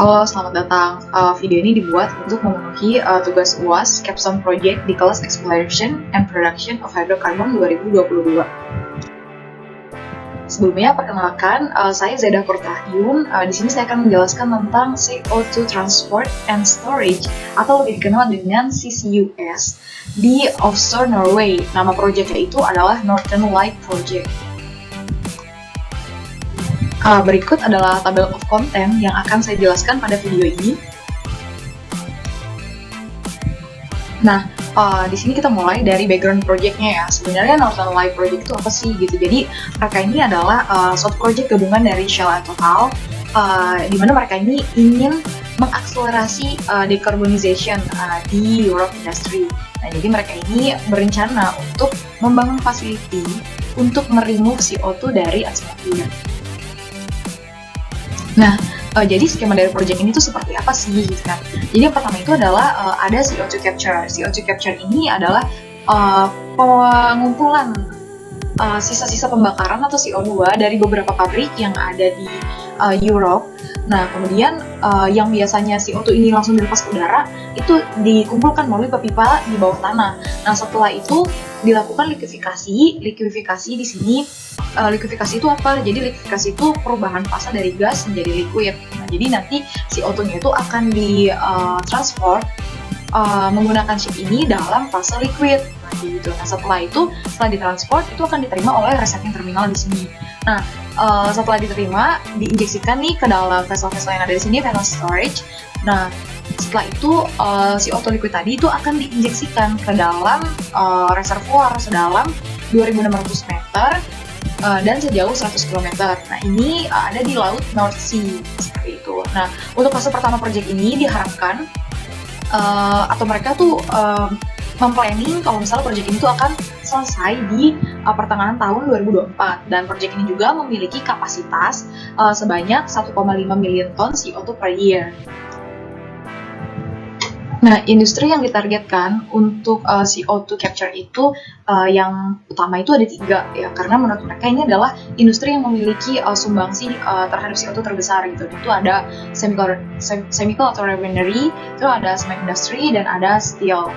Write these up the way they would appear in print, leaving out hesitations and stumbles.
Halo, selamat datang. Video ini dibuat untuk memenuhi tugas UAS Capstone Project di kelas Exploration and Production of Hydrocarbon 2022. Sebelumnya, perkenalkan, saya Zaidah Kurtahyun. Di sini saya akan menjelaskan tentang CO2 Transport and Storage atau lebih dikenal dengan CCUS di offshore Norway. Nama proyeknya itu adalah Northern Light Project. Berikut adalah tabel of content yang akan saya jelaskan pada video ini. Nah, di sini kita mulai dari background project-nya ya. Sebenarnya Northern Light Project itu apa sih gitu. Jadi mereka ini adalah suatu project gabungan dari Shell and Total, di mana mereka ini ingin mengakselerasi decarbonization di Europe industry. Nah, jadi mereka ini berencana untuk membangun facility untuk meremove CO2 dari atmosfer. Nah, jadi skema dari project ini tuh seperti apa sih gitu kan? Jadi yang pertama itu adalah ada CO2 capture. CO2 capture ini adalah pengumpulan sisa-sisa pembakaran atau CO2 dari beberapa pabrik yang ada di Europe. Nah, kemudian yang biasanya CO2 ini langsung dilepas ke udara, itu dikumpulkan melalui pipa di bawah tanah. Nah, setelah itu dilakukan likuidifikasi. Likuidifikasi di sini, likuidifikasi itu apa? Jadi likuidifikasi itu perubahan fase dari gas menjadi liquid. Nah, jadi nanti CO2-nya itu akan ditransport menggunakan ship ini dalam fase liquid. Nah, gitu. Nah, setelah ditransport itu akan diterima oleh recycling terminal di sini. Nah, setelah diterima, diinjeksikan nih ke dalam vessel-vessel yang ada di sini, vessel storage. Nah, setelah itu CO2 liquid tadi itu akan diinjeksikan ke dalam reservoir sedalam 2.600 meter dan sejauh 100 km. Nah, ini ada di laut North Sea seperti itu. Nah, untuk fase pertama proyek ini diharapkan atau mereka tuh memplanning kalau misalnya proyek ini tuh akan selesai di pertengahan tahun 2024, dan proyek ini juga memiliki kapasitas sebanyak 1,5 million ton CO2 per year. Nah, industri yang ditargetkan untuk CO2 capture itu yang utama itu ada 3 ya, karena menurut mereka ini adalah industri yang memiliki sumbangsi terhadap CO2 terbesar gitu. Itu ada chemical atau refinery, itu ada cement industry, dan ada steel.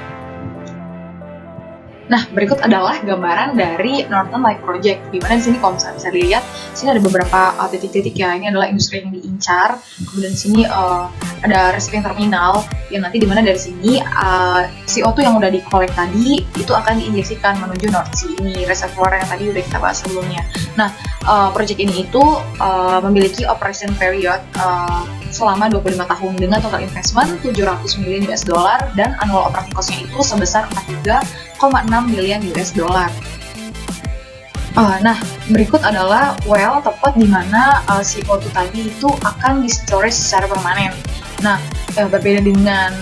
Nah, berikut adalah gambaran dari Northern Light Project. Di mana di sini kalau misalnya bisa dilihat, sini ada beberapa titik-titik ya. Ini adalah industri yang diincar. Kemudian di sini ada recycling terminal yang nanti di mana dari sini CO2 yang udah dikolek tadi itu akan diinjeksikan menuju North Sea ini, reservoir yang tadi udah kita bahas sebelumnya. Nah, project ini itu memiliki operation period selama 25 tahun dengan total investment 700 million US dollar dan annual operating cost-nya itu sebesar 43,6 million US dollar. Nah, berikut adalah well tepat di mana CO2 tadi itu akan di-storage secara permanen. Nah, berbeda dengan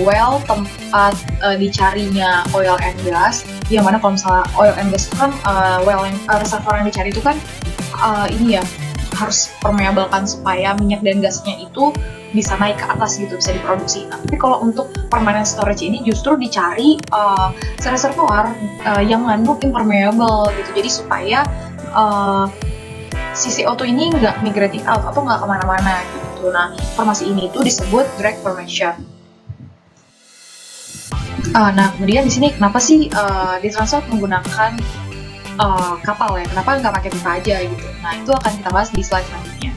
well tempat dicarinya oil and gas, yang mana kalau misalnya oil and gas itu kan well yang reservoir yang dicari itu kan ini ya, harus permeablekan supaya minyak dan gasnya itu bisa naik ke atas gitu, bisa diproduksi. Nah, tapi kalau untuk permanent storage ini justru dicari reservoir yang mengandung impermeable gitu, jadi supaya si CO2 ini nggak migrating out atau nggak kemana-mana gitu. Nah, formasi ini itu disebut drag formation. Nah, kemudian di sini kenapa sih ditransport menggunakan kapal ya? Kenapa nggak pakai pipa aja gitu? Nah, itu akan kita bahas di slide selanjutnya.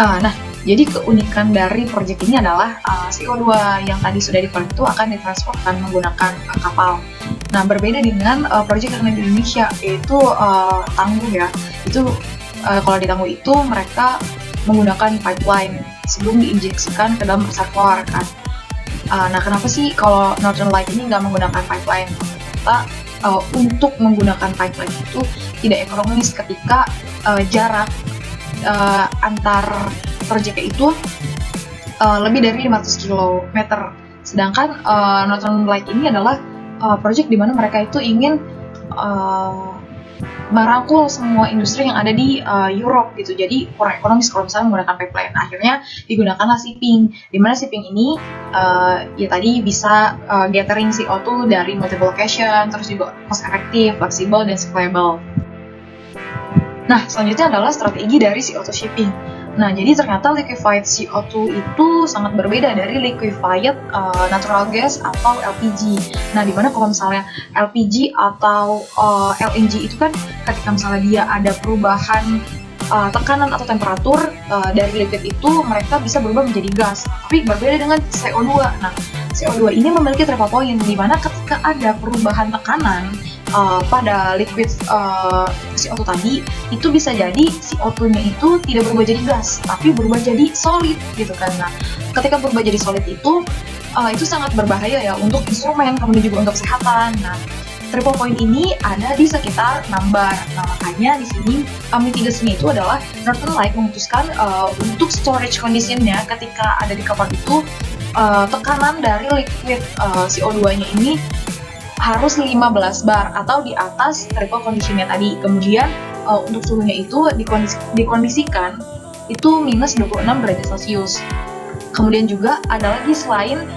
Nah, jadi keunikan dari proyek ini adalah CO2 yang tadi sudah dikolek itu akan ditransportkan menggunakan kapal. Nah, berbeda dengan proyek yang ada di Indonesia, yaitu Tangguh ya. Itu kalau di Tangguh itu mereka menggunakan pipeline sebelum diinjeksikan ke dalam reservoir kan. Nah, kenapa sih kalau Northern Light ini nggak menggunakan pipeline? Kita untuk menggunakan pipeline itu tidak ekonomis ketika jarak antar proyeknya itu lebih dari 500 km. Sedangkan Northern Light ini adalah proyek di mana mereka itu ingin merangkul semua industri yang ada di Europe gitu. Jadi kurang ekonomis kalau misalnya menggunakan pipeline. Akhirnya digunakanlah shipping. Di mana shipping ini ya tadi bisa gathering CO2 dari multiple location, terus juga cost efektif, fleksibel, dan scalable. Nah, selanjutnya adalah strategi dari CO2 shipping. Nah, jadi ternyata liquefied CO2 itu sangat berbeda dari liquefied natural gas atau LPG. Nah, dimana kalau misalnya LPG atau LNG itu kan ketika misalnya dia ada perubahan tekanan atau temperatur dari liquid itu, mereka bisa berubah menjadi gas. Tapi berbeda dengan CO2. Nah, CO2 ini memiliki triple point, di mana ketika ada perubahan tekanan pada liquid CO2 tadi, itu bisa jadi CO2-nya itu tidak berubah jadi gas, tapi berubah jadi solid gitu kan. Nah, ketika berubah jadi solid itu sangat berbahaya ya untuk instrumen, kemudian juga untuk kesehatan. Nah, triple point ini ada di sekitar 6 bar. Nah, makanya di sini mitigasinya itu adalah Northern Light memutuskan untuk storage condition-nya ketika ada di kapal itu tekanan dari liquid CO2-nya ini harus 15 bar atau di atas triple condition-nya tadi. Kemudian untuk suhunya itu dikondisikan itu minus 26 derajat Celcius. Kemudian juga ada lagi selain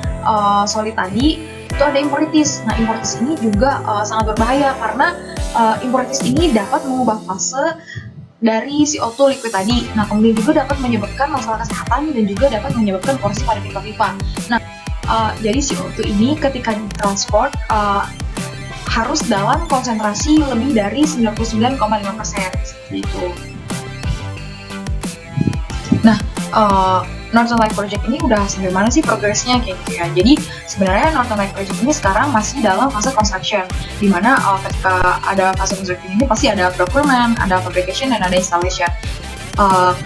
solid tadi, itu ada impurities. Nah, impurities ini juga sangat berbahaya karena impurities ini dapat mengubah fase dari CO2 liquid tadi. Nah, kemudian juga dapat menyebabkan masalah kesehatan dan juga dapat menyebabkan korozisi pada pipa-pipa. Nah, jadi CO2 ini ketika ditransport harus dalam konsentrasi lebih dari 99,5% seperti itu. Nah, Northern Light Project ini udah sampai mana sih progresnya kayak gitu ya. Jadi sebenarnya Northern Light Project ini sekarang masih dalam fase construction, dimana ketika ada fase construction ini pasti ada procurement, ada fabrication, dan ada installation.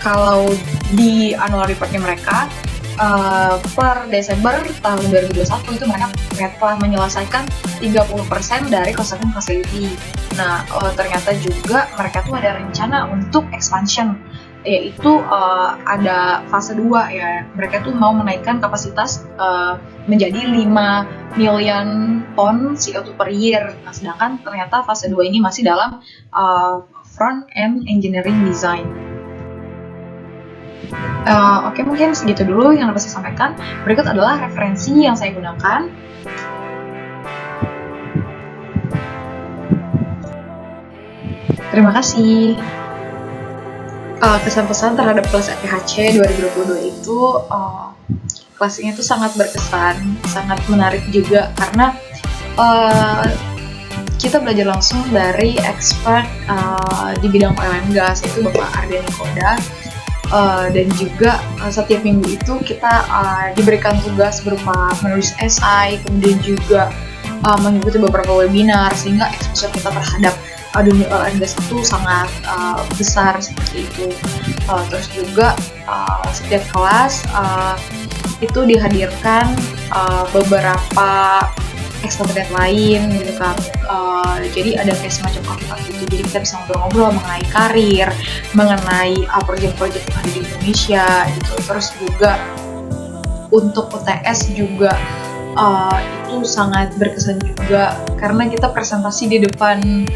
Kalau di annual reportnya mereka per Desember tahun 2021 itu mereka telah menyelesaikan 30% dari construction facility. Nah, ternyata juga mereka tuh ada rencana untuk expansion, yaitu ada fase 2 ya. Mereka tuh mau menaikkan kapasitas menjadi 5 million ton CO2 per year. Nah, sedangkan ternyata fase 2 ini masih dalam front end engineering design. Oke, mungkin segitu dulu yang dapat saya sampaikan. Berikut adalah referensi yang saya gunakan. Terima kasih. Kesan-pesan terhadap kelas FPHC 2022 itu kelas ini tuh sangat berkesan, sangat menarik juga karena kita belajar langsung dari expert di bidang oil and gas, yaitu Bapak Ardian Koda. Dan juga setiap minggu itu kita diberikan tugas berupa menulis esai, kemudian juga mengikuti beberapa webinar, sehingga exposure kita terhadap dunia oil and gas itu sangat besar seperti itu. Terus juga setiap kelas itu dihadirkan beberapa ekspatriat lain gitu kan. Jadi ada kayak semacam kontak gitu, jadi kita bisa ngobrol-ngobrol mengenai karir, mengenai proyek-proyek yang ada di Indonesia gitu. Terus juga untuk UTS juga itu sangat berkesan juga karena kita presentasi di depan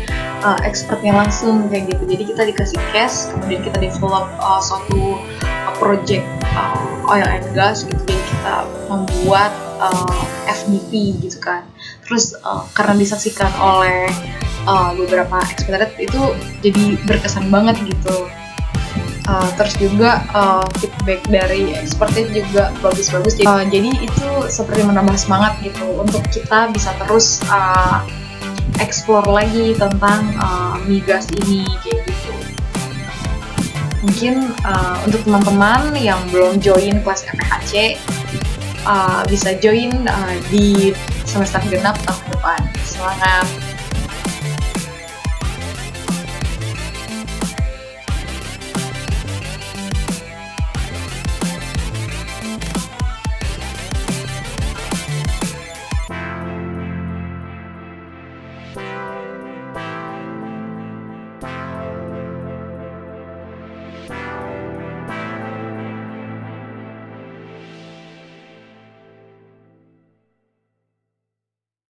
expertnya langsung kayak gitu. Jadi kita dikasih case, kemudian kita develop suatu project oil and gas gitu. Jadi kita membuat FDP gitu kan. Terus karena disaksikan oleh beberapa ekspatriat itu jadi berkesan banget gitu. Terus juga feedback dari expertnya juga bagus-bagus. Jadi itu seperti menambah semangat gitu untuk kita bisa terus explore lagi tentang migas ini kayak gitu. Mungkin untuk teman-teman yang belum join kelas FPHC bisa join di semester genap tahun depan. Semangat!